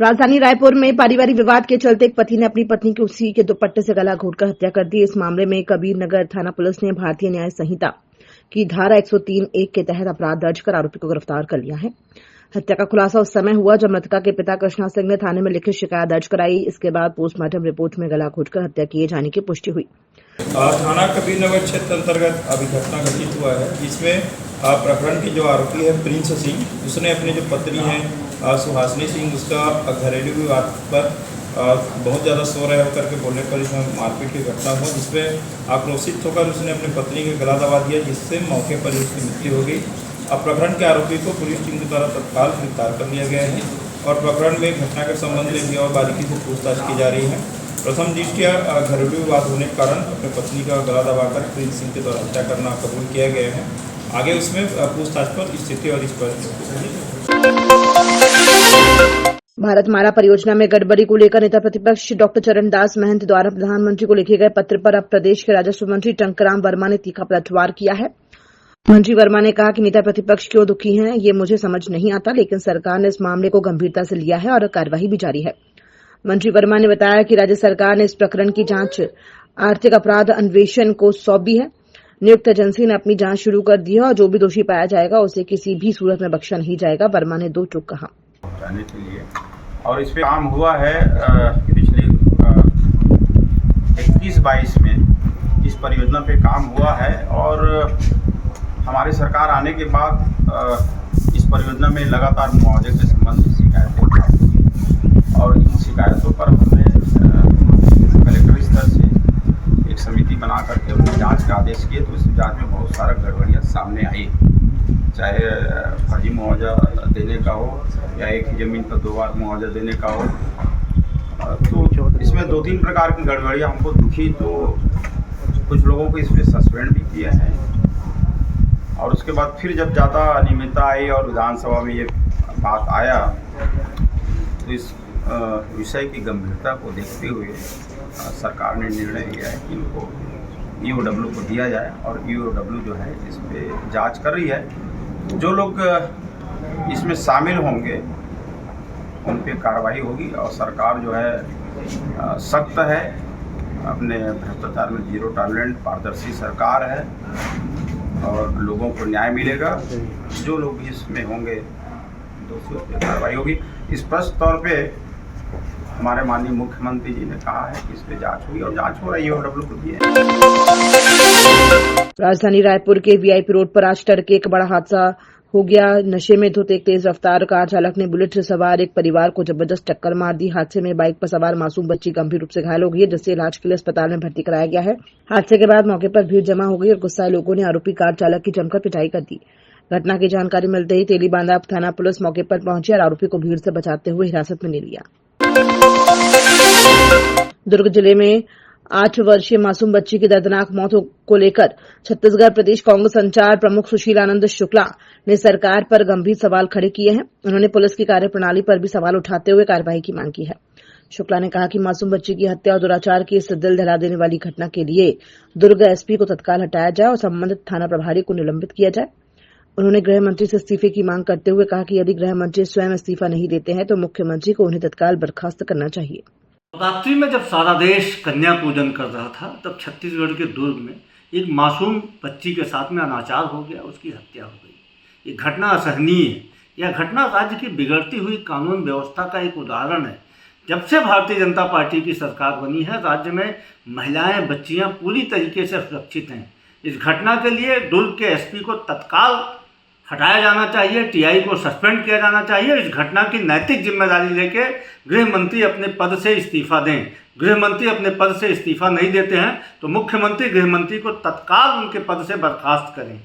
राजधानी रायपुर में पारिवारिक विवाद के चलते एक पति ने अपनी पत्नी की उसी के दुपट्टे से गला घोंटकर हत्या कर दी। इस मामले में कबीर नगर थाना पुलिस ने भारतीय न्याय संहिता की धारा 103(1) के तहत अपराध दर्ज कर आरोपी को गिरफ्तार कर लिया है। हत्या का खुलासा उस समय हुआ जब मृतका के पिता कृष्णा सिंह ने थाने में लिखित शिकायत दर्ज कराई। इसके बाद पोस्टमार्टम रिपोर्ट में गला घोंटकर हत्या किए जाने की पुष्टि हुई। थाना कबीर नगर क्षेत्र अंतर्गत अभी घटना घटित हुआ है, जिसमें प्रकरण के जो आरोपी है प्रिंस सिंह, उसने अपनी जो पत्नी है सुहासिनी सिंह, उसका घरेलू विवाद पर बहुत ज़्यादा सो रहे होकर के बोलने पर इसमें मारपीट की घटना हुआ, जिसमें आक्रोशित होकर उसने अपनी पत्नी का गला दबा दिया, जिससे मौके पर उसकी मृत्यु हो गई। अब प्रकरण के आरोपी को पुलिस टीम के द्वारा तत्काल गिरफ्तार कर लिया गया है और प्रकरण में घटना के संबंध में भी और बारीकी से पूछताछ की जा रही है। प्रथम दृष्टया घरेलू विवाद होने के कारण अपने पत्नी का गला दबाकर प्रिंस सिंह के द्वारा हत्या करना कबूल किया गया है। आगे उसमें पूछताछ पर स्थिति और स्पष्ट भारतमाला परियोजना में गड़बड़ी को लेकर नेता प्रतिपक्ष डॉक्टर चरणदास महंत द्वारा प्रधानमंत्री को लिखे गए पत्र पर अब प्रदेश के राजस्व मंत्री टंकराम वर्मा ने तीखा पलटवार किया है। मंत्री वर्मा ने कहा कि नेता प्रतिपक्ष क्यों दुखी हैं, ये मुझे समझ नहीं आता, लेकिन सरकार ने इस मामले को गंभीरता से लिया है और कार्यवाही भी जारी है। मंत्री वर्मा ने बताया कि राज्य सरकार ने इस प्रकरण की जांच आर्थिक अपराध अन्वेषण को सौंपी है। नियुक्त एजेंसी ने अपनी जांच शुरू कर दी है और जो भी दोषी पाया जाएगा उसे किसी भी सूरत में बख्शा नहीं जाएगा। वर्मा ने दो टूक कहा के लिए और इस पे काम हुआ है पिछले 21-22 में इस परियोजना पे काम हुआ है और हमारी सरकार आने के बाद इस परियोजना में लगातार मुआवजे के संबंध में शिकायतें प्राप्त हुई और इन शिकायतों पर हमने कलेक्टर स्तर से एक समिति बना करके उनकी जांच का आदेश किए। तो इस जांच में बहुत सारा गड़बड़ियाँ सामने आई, चाहे फर्जी मुआवजा देने का हो या एक ही ज़मीन पर 2 बार मुआवजा देने का हो। तो इसमें 2-3 प्रकार की गड़बड़ियाँ हमको दिखी, तो कुछ लोगों को इसमें सस्पेंड भी किया है और उसके बाद फिर जब ज़्यादा अनियमितता आई और विधानसभा में ये बात आया तो इस विषय की गंभीरता को देखते हुए सरकार ने निर्णय लिया है कि इनको EOW को दिया जाए और EOW जो है इस पर जाँच कर रही है। जो लोग इसमें शामिल होंगे उन पे कार्रवाई होगी और सरकार जो है सख्त है, अपने भ्रष्टाचार में जीरो टॉलरेंस पारदर्शी सरकार है और लोगों को न्याय मिलेगा। जो लोग भी इसमें होंगे दोषियों पे कार्रवाई होगी। स्पष्ट तौर पे हमारे माननीय मुख्यमंत्री जी ने कहा है कि इस पे जांच हुई और जांच हो रही है EOW को दी है। राजधानी रायपुर के VIP रोड पर आज तड़के एक बड़ा हादसा हो गया। नशे में धुत एक तेज रफ्तार कार चालक ने बुलेट से सवार एक परिवार को जबरदस्त टक्कर मार दी। हादसे में बाइक पर सवार मासूम बच्ची गंभीर रूप से घायल हो गई है, जिसे इलाज के लिए अस्पताल में भर्ती कराया गया है। हादसे के बाद मौके पर भीड़ जमा हो गई और गुस्साए लोगों ने आरोपी कार चालक की जमकर पिटाई कर दी। घटना की जानकारी मिलते ही तेलीबांधा थाना पुलिस मौके पर पहुंची और आरोपी को भीड़ से बचाते हुए हिरासत में ले लिया। दुर्ग जिले में 8 वर्षीय मासूम बच्ची की दर्दनाक मौत को लेकर छत्तीसगढ़ प्रदेश कांग्रेस संचार प्रमुख सुशील आनंद शुक्ला ने सरकार पर गंभीर सवाल खड़े किए हैं। उन्होंने पुलिस की कार्यप्रणाली पर भी सवाल उठाते हुए कार्रवाई की मांग की है। शुक्ला ने कहा कि मासूम बच्ची की हत्या और दुराचार की इस दिल दहला देने वाली घटना के लिए दुर्ग SP को तत्काल हटाया जाए और संबंधित थाना प्रभारी को निलंबित किया जाए। उन्होंने गृह मंत्री से इस्तीफे की मांग करते हुए कहा कि यदि गृह मंत्री स्वयं इस्तीफा नहीं देते हैं तो मुख्यमंत्री को उन्हें तत्काल बर्खास्त करना चाहिए। नवरात्रि में जब सारा देश कन्या पूजन कर रहा था तब छत्तीसगढ़ के दुर्ग में एक मासूम बच्ची के साथ में अनाचार हो गया, उसकी हत्या हो गई। ये घटना असहनीय है। यह घटना राज्य की बिगड़ती हुई कानून व्यवस्था का एक उदाहरण है। जब से भारतीय जनता पार्टी की सरकार बनी है राज्य में महिलाएं बच्चियां पूरी तरीके से सुरक्षित हैं। इस घटना के लिए दुर्ग के SP को तत्काल हटाया जाना चाहिए, TI को सस्पेंड किया जाना चाहिए। इस घटना की नैतिक जिम्मेदारी लेके गृह मंत्री अपने पद से इस्तीफा दें। गृह मंत्री अपने पद से इस्तीफा नहीं देते हैं तो मुख्यमंत्री गृह मंत्री को तत्काल उनके पद से बर्खास्त करें।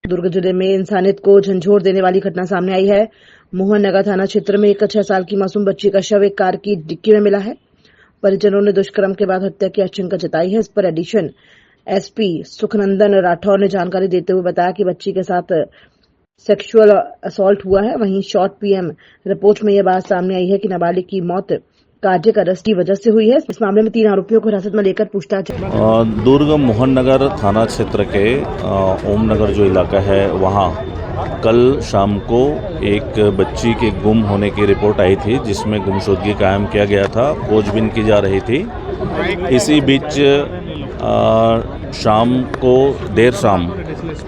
दुर्ग जिले में इंसानियत को झंझोर देने वाली घटना सामने आई है। मोहन नगर थाना क्षेत्र में एक 6 साल की मासूम बच्ची का शव एक कार की डिक्की में मिला है। परिजनों ने दुष्कर्म के बाद हत्या की आशंका जताई है। इस पर एडिशन SP सुखनंदन राठौर ने जानकारी देते हुए बताया कि बच्ची के साथ सेक्सुअल असॉल्ट हुआ है। वहीं शॉर्ट PM रिपोर्ट में यह बात सामने आई है कि नाबालिग की मौत कार्डियक अरेस्ट की वजह से हुई है। इस मामले में 3 आरोपियों को हिरासत में लेकर पूछताछ। दुर्ग मोहन नगर थाना क्षेत्र के ओम नगर जो इलाका है वहाँ कल शाम को एक बच्ची के गुम होने की रिपोर्ट आई थी, जिसमें गुमशुदगी कायम किया गया था, खोजबीन की जा रही थी। इसी बीच शाम को देर शाम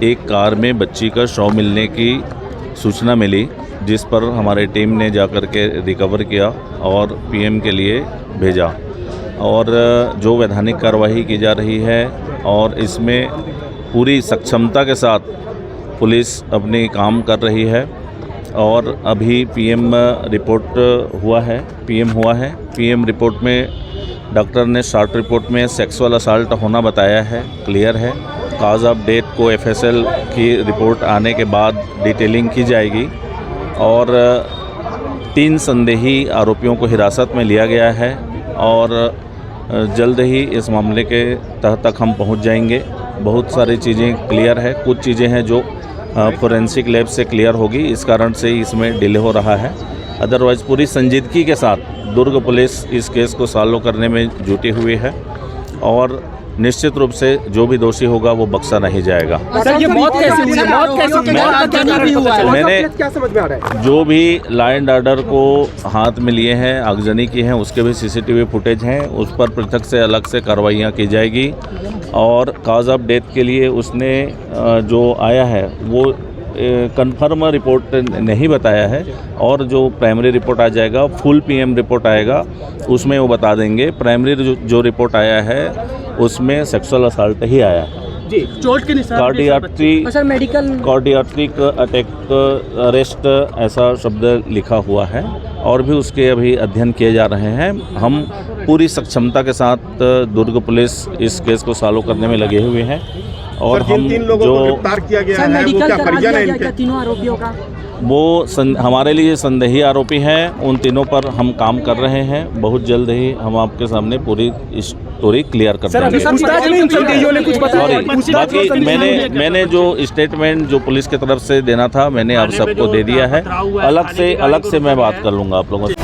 एक कार में बच्ची का शव मिलने की सूचना मिली, जिस पर हमारी टीम ने जाकर के रिकवर किया और पीएम के लिए भेजा और जो वैधानिक कार्रवाई की जा रही है और इसमें पूरी सक्षमता के साथ पुलिस अपनी काम कर रही है। और अभी पीएम हुआ है। पीएम रिपोर्ट में डॉक्टर ने शॉर्ट रिपोर्ट में सेक्सुअल असल्ट होना बताया है, क्लियर है। काज ऑफ डेथ को एफएसएल की रिपोर्ट आने के बाद डिटेलिंग की जाएगी और 3 संदेही आरोपियों को हिरासत में लिया गया है और जल्द ही इस मामले के तह तक हम पहुंच जाएंगे। बहुत सारी चीज़ें क्लियर है, कुछ चीज़ें हैं जो फोरेंसिक लैब से क्लियर होगी, इस कारण से इसमें डिले हो रहा है। अदरवाइज़ पूरी संजीदगी के साथ दुर्ग पुलिस इस केस को सॉल्व करने में जुटी हुई है और निश्चित रूप से जो भी दोषी होगा वो बख्शा नहीं जाएगा। सर, ये मौत कैसे हुई? मैंने क्या समझ में आ रहा है? जो भी लॉ एंड ऑर्डर को हाथ में लिए हैं, आगजनी की हैं, उसके भी सीसीटीवी फुटेज हैं, उस पर पृथक से अलग से कार्रवाइयाँ की जाएगी। और काज ऑफ डेथ के लिए उसने जो आया है वो कंफर्म रिपोर्ट नहीं बताया है और जो प्राइमरी रिपोर्ट आ जाएगा, फुल पीएम रिपोर्ट आएगा, उसमें वो बता देंगे। प्राइमरी जो रिपोर्ट आया है उसमें सेक्सुअल असल्ट ही आया है जी। चोट के निशान, कार्डियाट्रिक अटैक अरेस्ट ऐसा शब्द लिखा हुआ है और भी उसके अभी अध्ययन किए जा रहे हैं। हम पूरी सक्षमता के साथ दुर्ग पुलिस इस केस को सॉल्व करने में लगे हुए हैं और हम जो गिरफ्तार किया गया है वो क्या परिजन है इनके? तीनों आरोपियों का वो हमारे लिए संदेही आरोपी हैं। उन तीनों पर हम काम कर रहे हैं। बहुत जल्द ही हम आपके सामने पूरी स्टोरी क्लियर कर देंगे। बाकी मैंने जो स्टेटमेंट जो पुलिस की तरफ से देना था मैंने आप सबको दे दिया है। अलग से मैं बात कर लूँगा आप लोगों से।